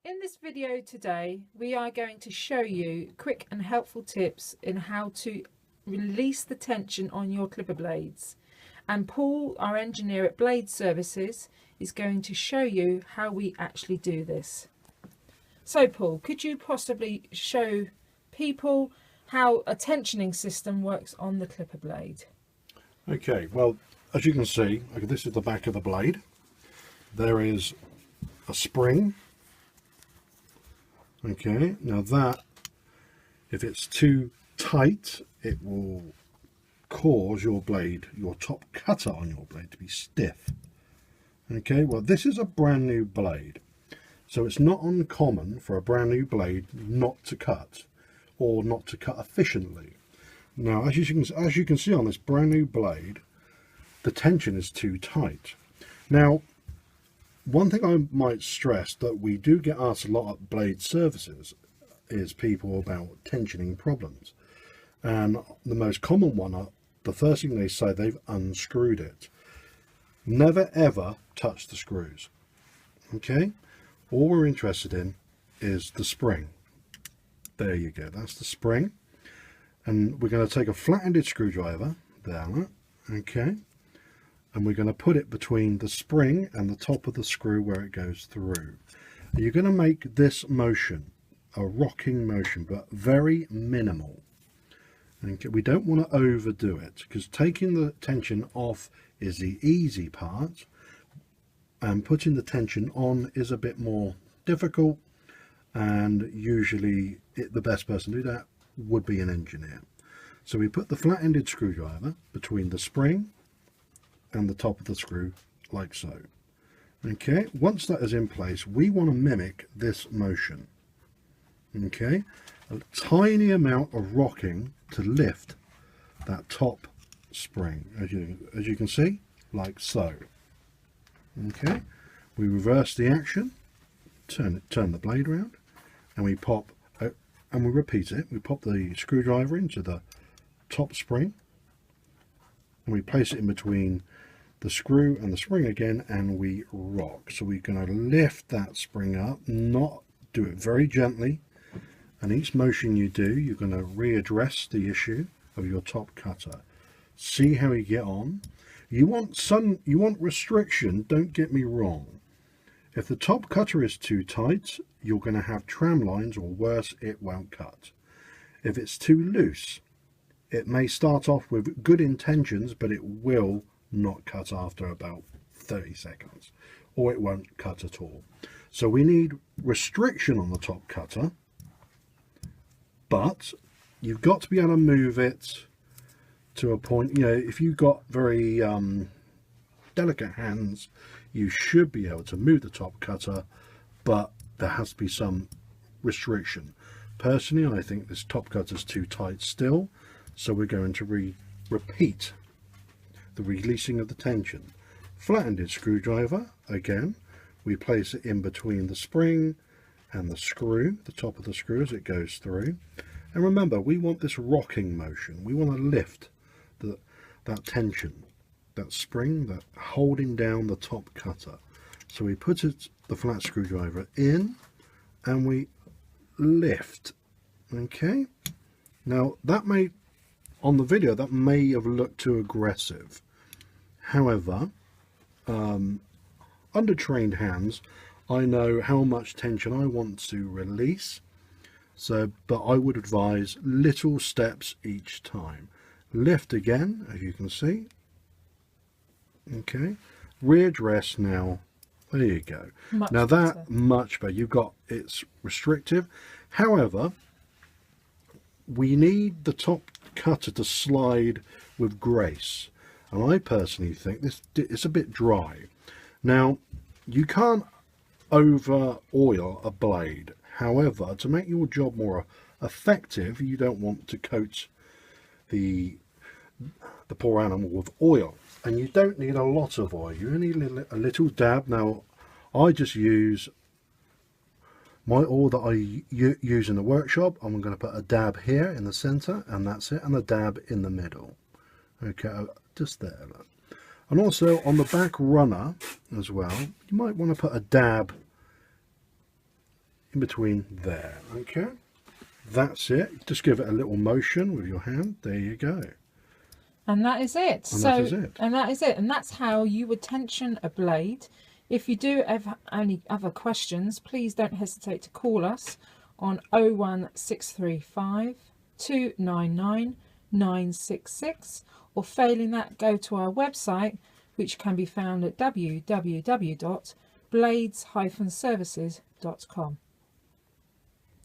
In this video today, we are going to show you quick and helpful tips in how to release the tension on your clipper blades. And Paul, our engineer at Blade Services, is going to show you how we actually do this. So Paul, could you possibly show people how a tensioning system works on the clipper blade? Okay, well, as you can see, this is the back of the blade. There is a spring. Okay, now that, if it's too tight, it will cause your blade, your top cutter on your blade, to be stiff. Okay, well, this is a brand new blade, so it's not uncommon for a brand new blade not to cut, or not to cut efficiently. Now, as you can see on this brand new blade, the tension is too tight. Now, one thing I might stress that we do get asked a lot at Blade Services is people about tensioning problems. And the most common one, the first thing they say, they've unscrewed it. Never ever touch the screws. Okay? All we're interested in is the spring. There you go, that's the spring. And we're going to take a flat-ended screwdriver, there, okay? And we're going to put it between the spring and the top of the screw where it goes through. You're going to make this motion a rocking motion, but very minimal. Okay, we don't want to overdo it, because taking the tension off is the easy part, and putting the tension on is a bit more difficult, and usually the best person to do that would be an engineer. So we put the flat-ended screwdriver between the spring and the top of the screw, like so. Okay, once that is in place, we want to mimic this motion. Okay, a tiny amount of rocking to lift that top spring, as you can see, like so. Okay, we reverse the action, turn the blade around, and we pop, and we repeat it. We pop the screwdriver into the top spring, and we place it in between the screw and the spring again, and we rock. So we're going to lift that spring up, not do it very gently, and each motion you do, you're going to readdress the issue of your top cutter. See how you get on. You want restriction, don't get me wrong. If the top cutter is too tight, you're going to have tram lines, or worse, it won't cut. If it's too loose, it may start off with good intentions, but it will not cut after about 30 seconds, or it won't cut at all. So we need restriction on the top cutter, but you've got to be able to move it to a point, if you've got very delicate hands, you should be able to move the top cutter, but there has to be some restriction. Personally, I think this top cutter is too tight still, so we're going to repeat the releasing of the tension. Flat-ended screwdriver, again, we place it in between the spring and the screw, the top of the screw as it goes through. And remember, we want this rocking motion. We want to lift that tension, that spring, that holding down the top cutter. So we put the flat screwdriver in, and we lift. Okay, now that may, on the video, that may have looked too aggressive. However, under trained hands, I know how much tension I want to release. But I would advise little steps each time. Lift again, as you can see. Okay, readdress now. There you go. Now that much better. You've got, it's restrictive. However, we need the top cutter to slide with grace, and I personally think it's a bit dry. Now, you can't over oil a blade. However, to make your job more effective, you don't want to coat the poor animal with oil, and you don't need a lot of oil. You only need a little dab. Now, I just use my oil that I use in the workshop. I'm going to put a dab here in the center, and that's it, and a dab in the middle. Okay, just there. Look. And also on the back runner as well, you might want to put a dab in between there. Okay, that's it. Just give it a little motion with your hand. There you go. And that is it. And so, that is it. And that is it. And that's how you would tension a blade. If you do have any other questions, please don't hesitate to call us on 01635 299 966, or failing that, go to our website, which can be found at www.blades-services.com.